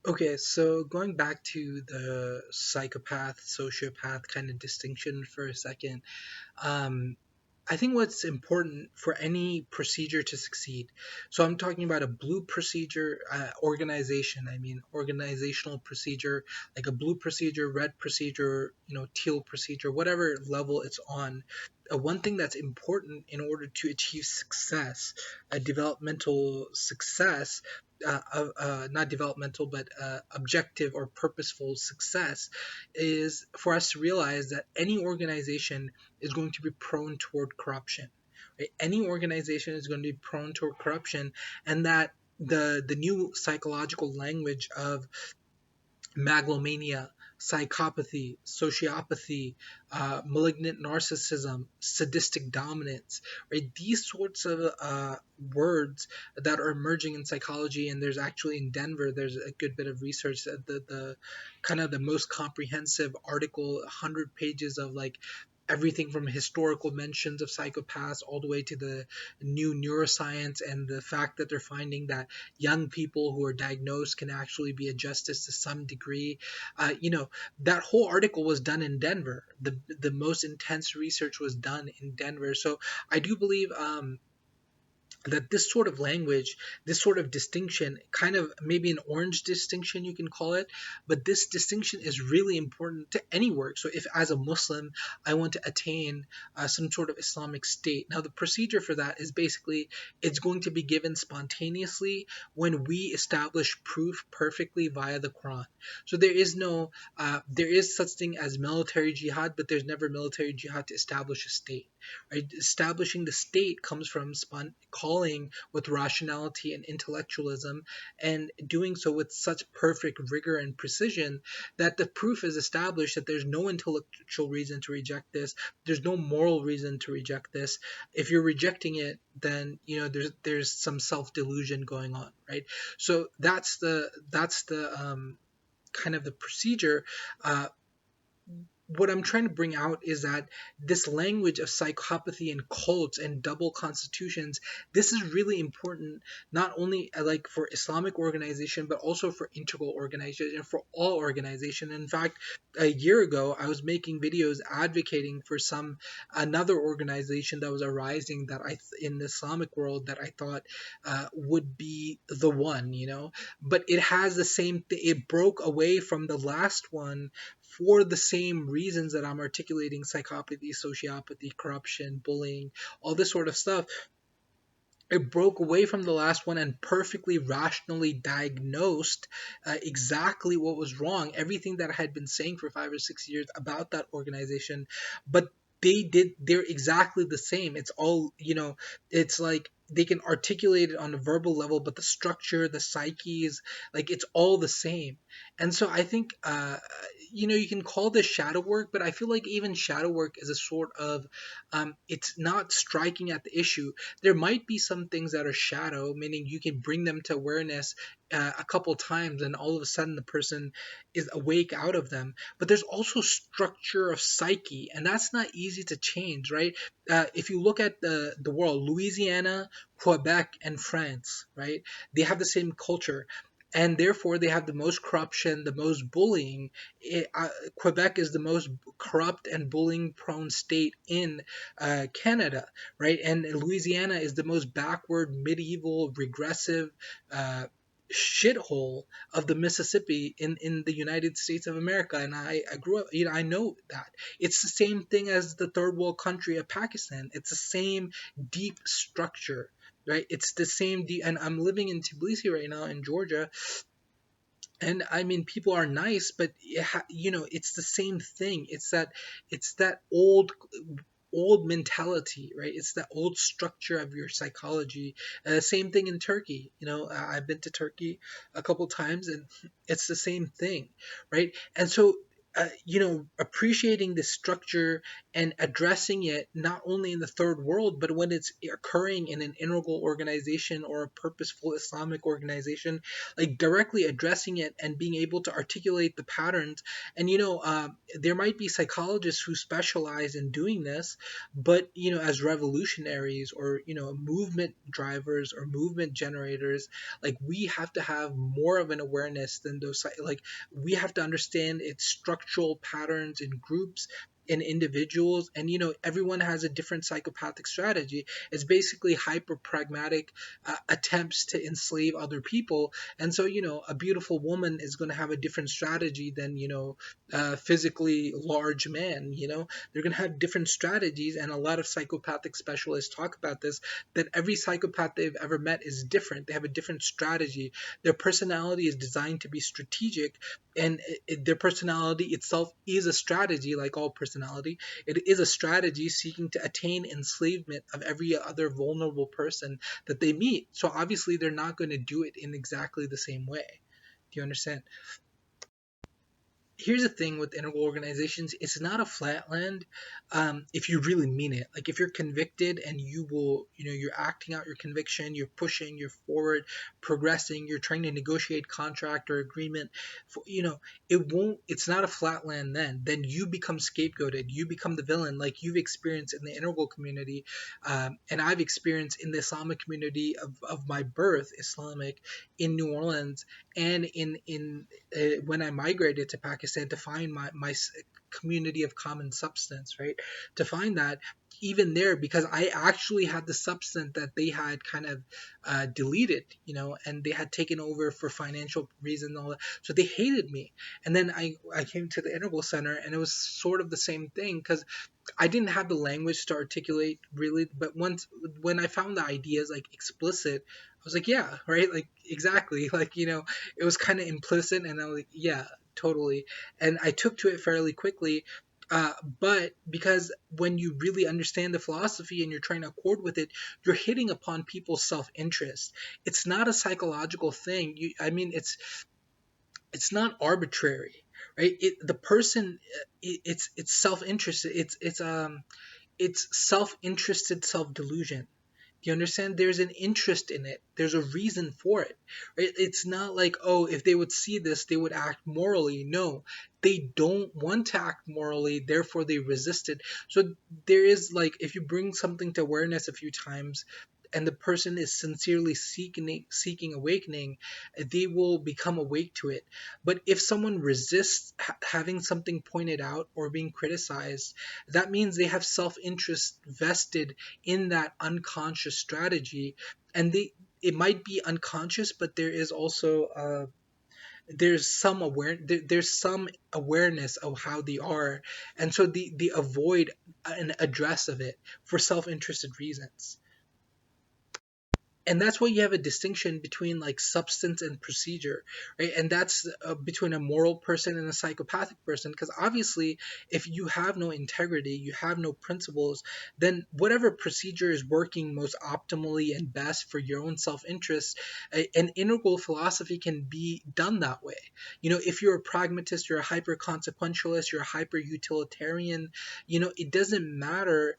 Okay, so going back to the psychopath, sociopath kind of distinction for a second, um, I think what's important for any procedure to succeed. So I'm talking about a blue procedure organization. I mean organizational procedure, like a blue procedure, red procedure, teal procedure, whatever level it's on. One thing that's important in order to achieve success, a developmental success, not developmental, but objective or purposeful success, is for us to realize that any organization is going to be prone toward corruption. Right? Any organization is going to be prone toward corruption, and that the new psychological language of megalomania, psychopathy, sociopathy, malignant narcissism, sadistic dominance, right? These sorts of words that are emerging in psychology, and there's actually in Denver, there's a good bit of research that the kind of the most comprehensive article, 100 pages of like everything from historical mentions of psychopaths all the way to the new neuroscience and the fact that they're finding that young people who are diagnosed can actually be adjusted to some degree. That whole article was done in Denver. The most intense research was done in Denver. So I do believe that this sort of language, this sort of distinction, kind of maybe an orange distinction you can call it, but this distinction is really important to any work. So if as a Muslim I want to attain some sort of Islamic state, now the procedure for that is basically it's going to be given spontaneously when we establish proof perfectly via the Quran. So there is such thing as military jihad, but there's never military jihad to establish a state. Right? Establishing the state comes from calling with rationality and intellectualism, and doing so with such perfect rigor and precision that the proof is established that there's no intellectual reason to reject this. There's no moral reason to reject this. If you're rejecting it, then there's some self-delusion going on, right? So that's the kind of the procedure. What I'm trying to bring out is that this language of psychopathy and cults and double constitutions, this is really important, not only like for Islamic organization, but also for integral organization, for all organization. In fact, a year ago, I was making videos advocating for another organization that was arising that in the Islamic world that I thought would be the one, but it has the same thing. It broke away from the last one for the same reasons that I'm articulating: psychopathy, sociopathy, corruption, bullying, all this sort of stuff. It broke away from the last one and perfectly rationally diagnosed exactly what was wrong, everything that I had been saying for 5 or 6 years about that organization. But they're exactly the same. It's all, it's like they can articulate it on a verbal level, but the structure, the psyches, like it's all the same. And so I think, you can call this shadow work, but I feel like even shadow work is a sort of, it's not striking at the issue. There might be some things that are shadow, meaning you can bring them to awareness a couple times and all of a sudden the person is awake out of them. But there's also structure of psyche, and that's not easy to change, right? If you look at the world, Louisiana, Quebec, and France, right? They have the same culture, and therefore they have the most corruption, the most bullying. Quebec is the most corrupt and bullying prone state in Canada, right? And Louisiana is the most backward, medieval, regressive shithole of the Mississippi in the United States of America. And I grew up, I know that. It's the same thing as the third world country of Pakistan. It's the same deep structure, right? It's the same deep, and I'm living in Tbilisi right now in Georgia, and I mean people are nice, but it's the same thing. It's that old mentality, right? It's that old structure of your psychology. Same thing in Turkey. I've been to Turkey a couple times, and it's the same thing, right? And so appreciating the structure and addressing it not only in the third world, but when it's occurring in an integral organization or a purposeful Islamic organization, like directly addressing it and being able to articulate the patterns. And, there might be psychologists who specialize in doing this, but, as revolutionaries or, movement drivers or movement generators, like we have to have more of an awareness than those, like we have to understand its structural patterns in groups, in individuals. And everyone has a different psychopathic strategy. It's basically hyper pragmatic attempts to enslave other people. And so a beautiful woman is going to have a different strategy than a physically large man. They're going to have different strategies, and a lot of psychopathic specialists talk about this, that every psychopath they've ever met is different. They have a different strategy. Their personality is designed to be strategic, and their personality itself is a strategy. Like all personality, it is a strategy seeking to attain enslavement of every other vulnerable person that they meet. So obviously they're not going to do it in exactly the same way. Do you understand? Here's the thing with integral organizations, it's not a flatland. If you really mean it, like if you're convicted and you will, you're acting out your conviction, you're pushing, you're forward, progressing, you're trying to negotiate contract or agreement for, it's not a flatland. Then you become scapegoated, you become the villain, like you've experienced in the integral community. And I've experienced in the Islamic community of my birth, Islamic, in New Orleans, and when I migrated to Pakistan to find my community of common substance, right? To find that, even there, because I actually had the substance that they had kind of deleted, and they had taken over for financial reasons and all that. So they hated me. And then I came to the Integral Center, and it was sort of the same thing, because I didn't have the language to articulate really, but once when I found the ideas like explicit, I was like, yeah, right, like exactly, like it was kind of implicit, and I was like, yeah, totally, and I took to it fairly quickly. But because when you really understand the philosophy and you're trying to accord with it, you're hitting upon people's self-interest. It's not a psychological thing. I mean, it's not arbitrary, right? The person, it's self-interested. It's self-interested self-delusion. Do you understand? There's an interest in it. There's a reason for it. Right? It's not like, oh, if they would see this, they would act morally. No, they don't want to act morally, therefore they resist it. So there is, like, if you bring something to awareness a few times and the person is sincerely seeking awakening, they will become awake to it. But if someone resists having something pointed out or being criticized, that means they have self-interest vested in that unconscious strategy. And it might be unconscious, but there is also there's some awareness of how they are, and so they avoid an address of it for self-interested reasons. And that's why you have a distinction between like substance and procedure, right? And that's between a moral person and a psychopathic person, because obviously if you have no integrity, you have no principles, then whatever procedure is working most optimally and best for your own self-interest, an integral philosophy can be done that way. If you're a pragmatist, you're a hyper consequentialist, you're a hyper utilitarian, it doesn't matter.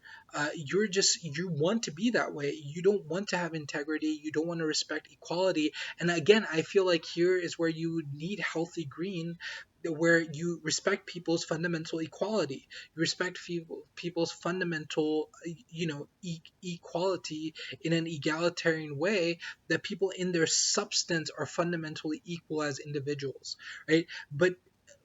You want to be that way. You don't want to have integrity. You don't want to respect equality. And again, I feel like here is where you need healthy green, where you respect people's fundamental equality. You respect people's fundamental, equality in an egalitarian way, that people in their substance are fundamentally equal as individuals, right? But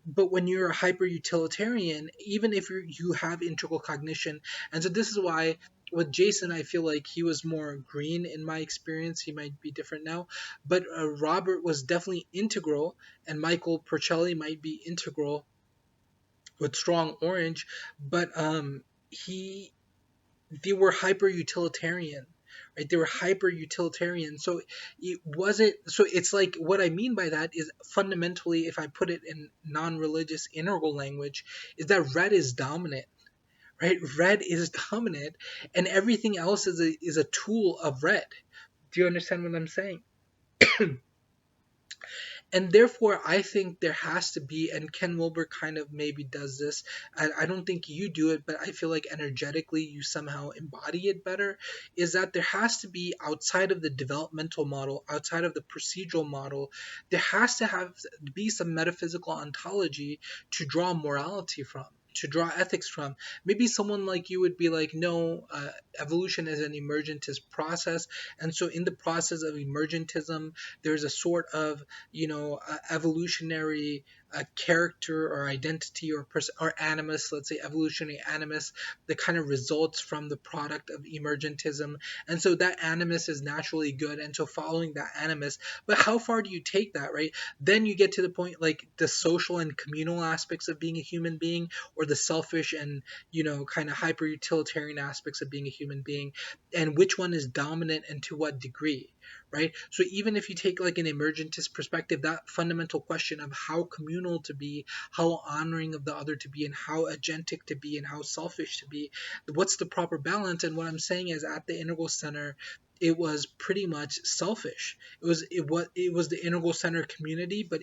when you're a hyper utilitarian, even if you have integral cognition, and so this is why with Jason, I feel like he was more green in my experience. He might be different now, but Robert was definitely integral, and Michael Percelli might be integral with strong orange, but he they were hyper utilitarian, right? They were hyper utilitarian. So it wasn't, so it's like, what I mean by that is fundamentally, if I put it in non-religious integral language, is that red is dominant, right? Red is dominant, and everything else is a tool of red. Do you understand what I'm saying? And therefore I think there has to be, and Ken Wilber kind of maybe does this. I don't think you do it, but I feel like energetically you somehow embody it better, is that there has to be, outside of the developmental model, outside of the procedural model, there has to have be some metaphysical ontology to draw morality from, to draw ethics from. Maybe someone like you would be like, no, evolution is an emergentist process, and so in the process of emergentism there's a sort of, evolutionary character or identity or or animus, let's say evolutionary animus, that kind of results from the product of emergentism, and so that animus is naturally good, and so following that animus. But how far do you take that, right? Then you get to the point like the social and communal aspects of being a human being, or the selfish and, kind of hyper utilitarian aspects of being a human being, and which one is dominant and to what degree, right? So even if you take like an emergentist perspective, that fundamental question of how communal to be, how honoring of the other to be, and how agentic to be, and how selfish to be, what's the proper balance? And what I'm saying is, at the Integral Center, it was pretty much selfish. It was the Integral Center community, but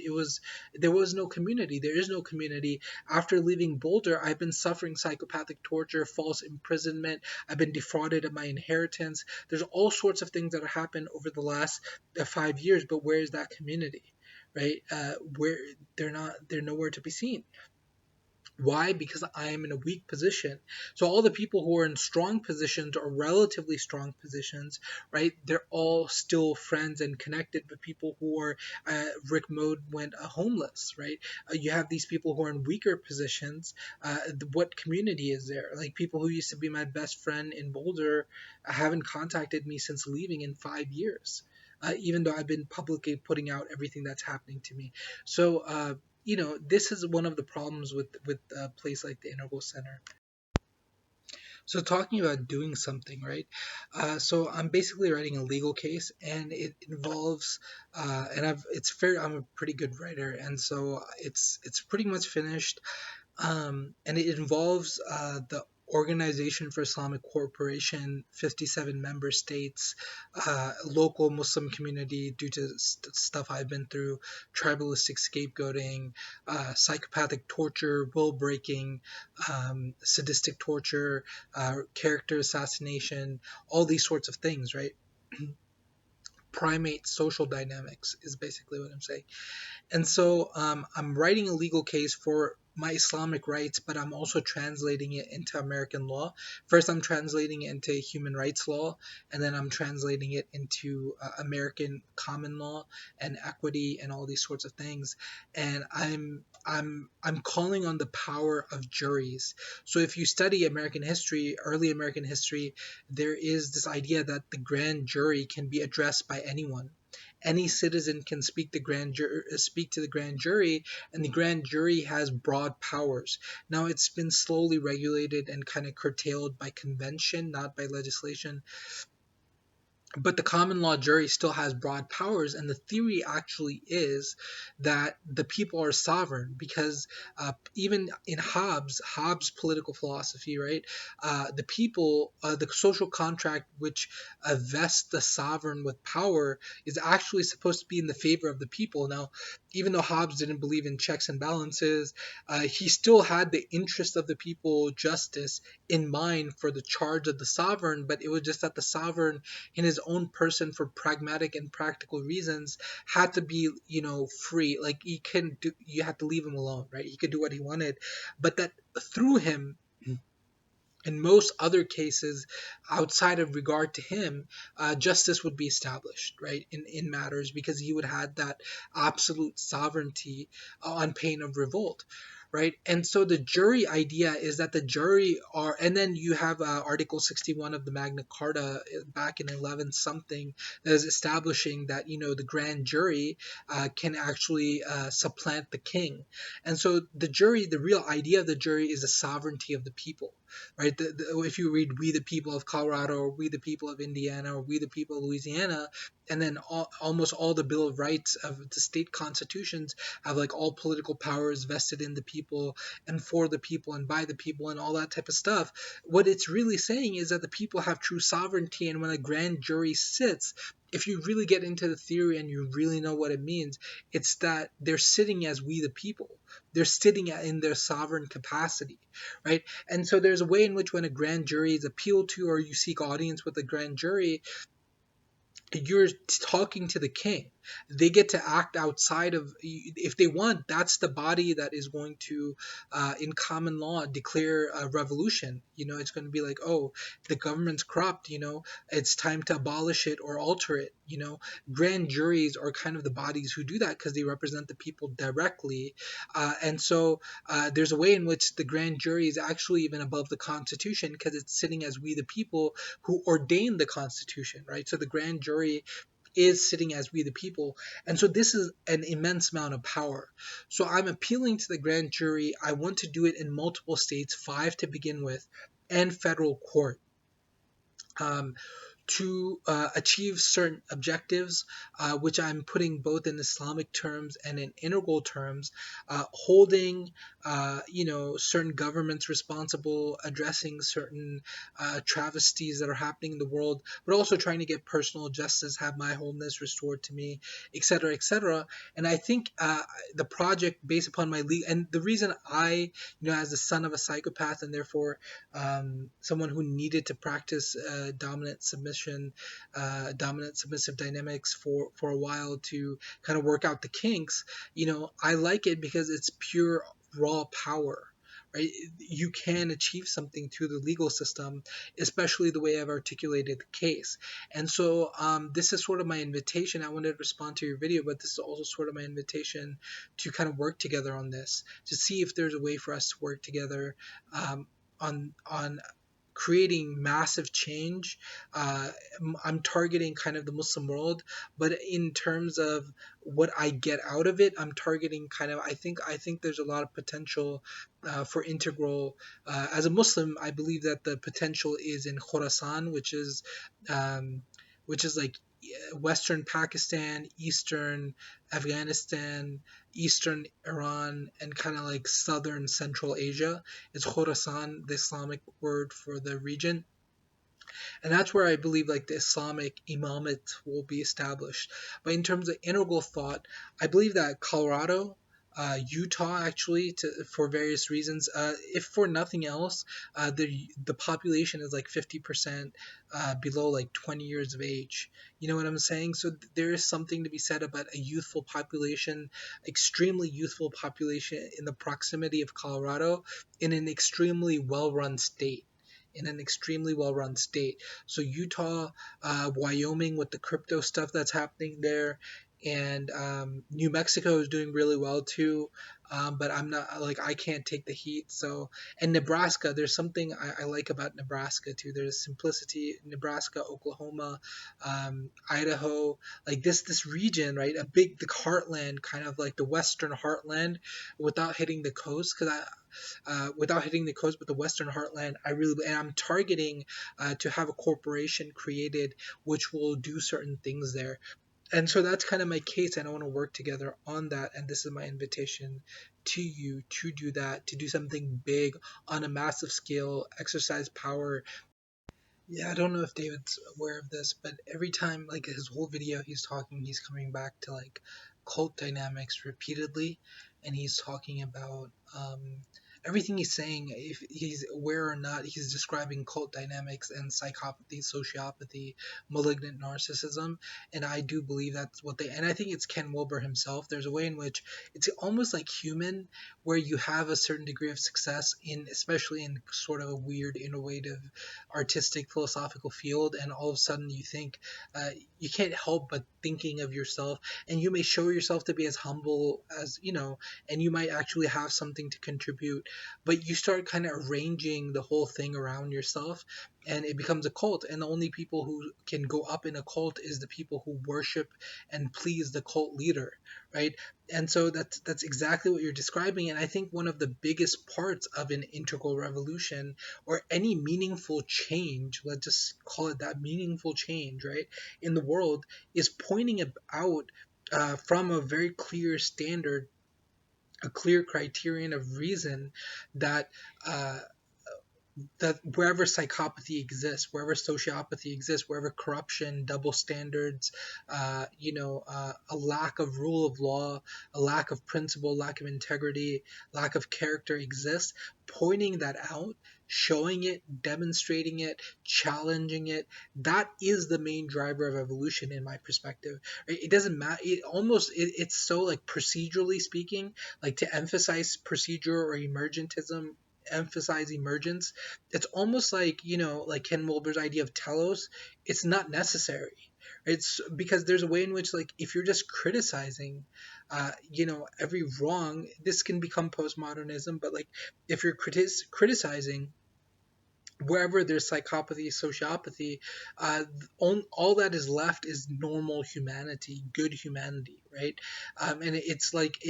there was no community. There is no community. After leaving Boulder, I've been suffering psychopathic torture, false imprisonment. I've been defrauded of my inheritance. There's all sorts of things that have happened over the last 5 years, but where is that community, right? Where they're nowhere to be seen. Why? Because I am in a weak position. So all the people who are in strong positions, or relatively strong positions, right? They're all still friends and connected. But people who are, Rick Mode went homeless, right? You have these people who are in weaker positions. What community is there? Like people who used to be my best friend in Boulder haven't contacted me since leaving in 5 years. Even though I've been publicly putting out everything that's happening to me. So this is one of the problems with a place like the Integral Center. So talking about doing something, right? So I'm basically writing a legal case, and it involves, and I'm a pretty good writer, and so it's pretty much finished. And it involves the Organization for Islamic Cooperation, 57 member states, local Muslim community due to stuff I've been through, tribalistic scapegoating, psychopathic torture, will breaking, sadistic torture, character assassination, all these sorts of things, right? Primate social dynamics is basically what I'm saying. And so I'm writing a legal case for my Islamic rights, but I'm also translating it into American law. First, I'm translating it into human rights law, and then I'm translating it into American common law and equity and all these sorts of things. And I'm calling on the power of juries. So if you study American history, early American history, there is this idea that the grand jury can be addressed by anyone. Any citizen can speak to the grand jury, and the grand jury has broad powers. Now it's been slowly regulated and kind of curtailed by convention, not by legislation, but the common law jury still has broad powers, and the theory actually is that the people are sovereign, because even in Hobbes' political philosophy, right, the people, the social contract which vests the sovereign with power, is actually supposed to be in the favor of the people. Now, even though Hobbes didn't believe in checks and balances, he still had the interest of the people, justice, in mind for the charge of the sovereign, but it was just that the sovereign in his own person, for pragmatic and practical reasons, had to be, free. Like you had to leave him alone, right? He could do what he wanted, but that through him, in most other cases outside of regard to him, justice would be established, right, in matters, because he would have that absolute sovereignty on pain of revolt, right? And so the jury idea is that the jury are, and then you have Article 61 of the Magna Carta back in 11 something, that is establishing that, the grand jury can actually supplant the king. And so the real idea of the jury is the sovereignty of the people, right? If you read "We the People of Colorado," or "We the People of Indiana," or "We the People of Louisiana," and then almost all the Bill of Rights of the state constitutions have like all political powers vested in the people and for the people and by the people and all that type of stuff. What it's really saying is that the people have true sovereignty, and when a grand jury sits, if you really get into the theory and you really know what it means, it's that they're sitting as we the people. They're sitting in their sovereign capacity, right? And so there's a way in which when a grand jury is appealed to, or you seek audience with a grand jury, you're talking to the king. They get to act outside of, if they want, that's the body that is going to, in common law, declare a revolution. It's going to be like, oh, the government's corrupt, it's time to abolish it or alter it. Grand juries are kind of the bodies who do that because they represent the people directly. And so there's a way in which the grand jury is actually even above the constitution because it's sitting as we the people who ordain the constitution, right? So the grand jury is sitting as we the people. And so this is an immense amount of power. So I'm appealing to the grand jury. I want to do it in multiple states, 5 to begin with, and federal court. Um, to achieve certain objectives, which I'm putting both in Islamic terms and in integral terms, holding, certain governments responsible, addressing certain travesties that are happening in the world, but also trying to get personal justice, have my wholeness restored to me, etc., etc. And I think the project, based upon my and the reason I, as the son of a psychopath and therefore someone who needed to practice dominant submissive dynamics for a while to kind of work out the kinks. I like it because it's pure raw power. Right, you can achieve something through the legal system, especially the way I've articulated the case. And so this is sort of my invitation. I wanted to respond to your video, but this is also sort of my invitation to kind of work together on this, to see if there's a way for us to work together on creating massive change. Uh, I'm targeting kind of the Muslim world, but in terms of what I get out of it, I'm targeting kind of. I think there's a lot of potential for integral. As a Muslim, I believe that the potential is in Khorasan, um, which is like Western Pakistan, Eastern Afghanistan, Eastern Iran, and kind of like Southern Central Asia. It's Khorasan, the Islamic word for the region. And that's where I believe like the Islamic imamate will be established. But in terms of integral thought, I believe that Colorado, Utah, actually, for various reasons, if for nothing else, the population is like 50% below like 20 years of age. You know what I'm saying? So there is something to be said about a youthful population, extremely youthful population in the proximity of Colorado, in an extremely well-run state. In an extremely well-run state. So Utah, Wyoming, with the crypto stuff that's happening there, and New Mexico is doing really well too. But I'm not like, I can't take the heat. So, and Nebraska, there's something I like about Nebraska too. There's simplicity. Nebraska, Oklahoma, Idaho, like this region, right? The heartland, kind of like the Western heartland, without hitting the coast. Because without hitting the coast, but the Western Heartland, and I'm targeting to have a corporation created which will do certain things there. And so that's kind of my case, and I want to work together on that. And this is my invitation to you to do that, to do something big on a massive scale, exercise power. Yeah, I don't know if David's aware of this, but every time, like his whole video, he's talking, he's coming back to like cult dynamics repeatedly, and he's talking about everything he's saying. If he's aware or not, he's describing cult dynamics and psychopathy, sociopathy, malignant narcissism, and I do believe that's what they. And I think it's Ken Wilber himself. There's a way in which it's almost like human, where you have a certain degree of success in, especially in sort of a weird, innovative artistic philosophical field, and all of a sudden you think you can't help but thinking of yourself, and you may show yourself to be as humble as and you might actually have something to contribute, but you start kind of arranging the whole thing around yourself, and it becomes a cult, and the only people who can go up in a cult is the people who worship and please the cult leader, right? And so that's exactly what you're describing. And I think one of the biggest parts of an integral revolution, or any meaningful change, let's just call it that, meaningful change, right, in the world, is pointing it out from a very clear standard, a clear criterion of reason, that uh, that wherever psychopathy exists, wherever sociopathy exists, wherever corruption, double standards, a lack of rule of law, a lack of principle, lack of integrity, lack of character exists, pointing that out, showing it, demonstrating it, challenging it, that is the main driver of evolution in my perspective. It doesn't matter. It's so like procedurally speaking, like to emphasize procedure or emergentism, emphasize emergence, it's almost like, like Ken Wilber's idea of telos. It's not necessary. It's because there's a way in which, like, if you're just criticizing, every wrong, this can become postmodernism. But like, if you're criticizing wherever there's psychopathy, sociopathy, all that is left is normal humanity, good humanity, right? And it's like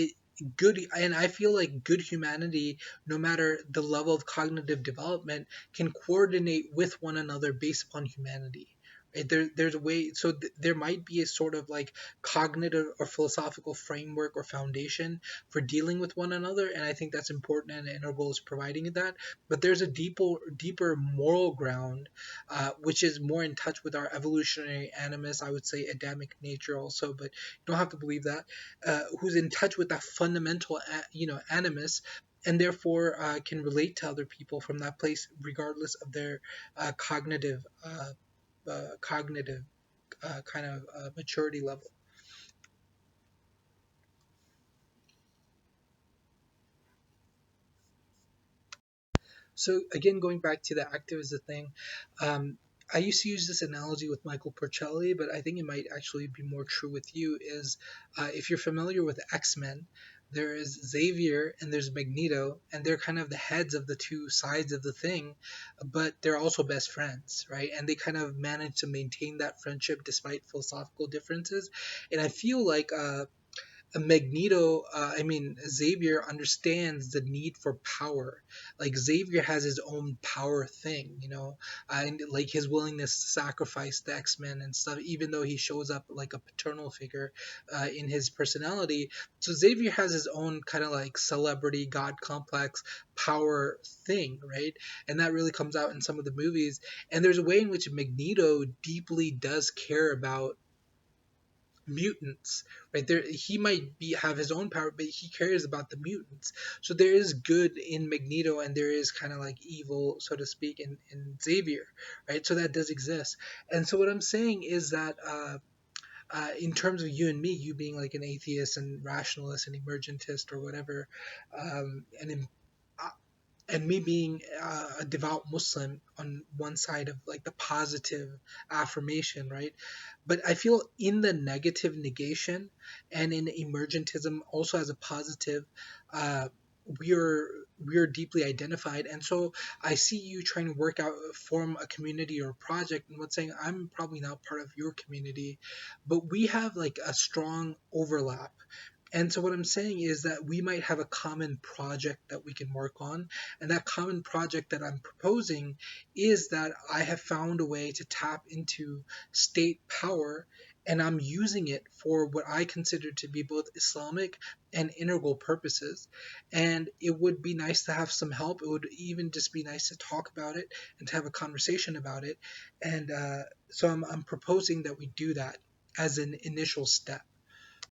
good, and I feel like good humanity, no matter the level of cognitive development, can coordinate with one another based upon humanity. Right? There's a way, so there might be a sort of like cognitive or philosophical framework or foundation for dealing with one another, and I think that's important, and Integral is providing that. But there's a deeper moral ground, which is more in touch with our evolutionary animus, I would say Adamic nature also, but you don't have to believe that, who's in touch with that fundamental, animus, and therefore can relate to other people from that place, regardless of their cognitive kind of maturity level. So again, going back to the activist thing, um, I used to use this analogy with Michael Porcelli, but I think it might actually be more true with you. Is if you're familiar with X-Men, there is Xavier and there's Magneto, and they're kind of the heads of the two sides of the thing, but they're also best friends, right? And they kind of manage to maintain that friendship despite philosophical differences. And I feel like Magneto, I mean, Xavier understands the need for power. Like, Xavier has his own power thing, and like his willingness to sacrifice the X-Men and stuff, even though he shows up like a paternal figure in his personality. So, Xavier has his own kind of like celebrity, God complex power thing, right? And that really comes out in some of the movies. And there's a way in which Magneto deeply does care about mutants, right? There he might be have his own power, but he cares about the mutants. So there is good in Magneto, and there is kind of like evil, so to speak, in Xavier, right? So that does exist. And so what I'm saying is that in terms of you and me, you being like an atheist and rationalist and emergentist or whatever, and and me being a devout Muslim on one side of like the positive affirmation, right? But I feel in the negative negation and in emergentism also as a positive, uh, we're we're deeply identified. And so I see you trying to work out, form a community or a project, and what's saying I'm probably not part of your community, but we have like a strong overlap. And so what I'm saying is that we might have a common project that we can work on. And that common project that I'm proposing is that I have found a way to tap into state power, and I'm using it for what I consider to be both Islamic and integral purposes. And it would be nice to have some help. It would even just be nice to talk about it and to have a conversation about it. And so I'm proposing that we do that as an initial step.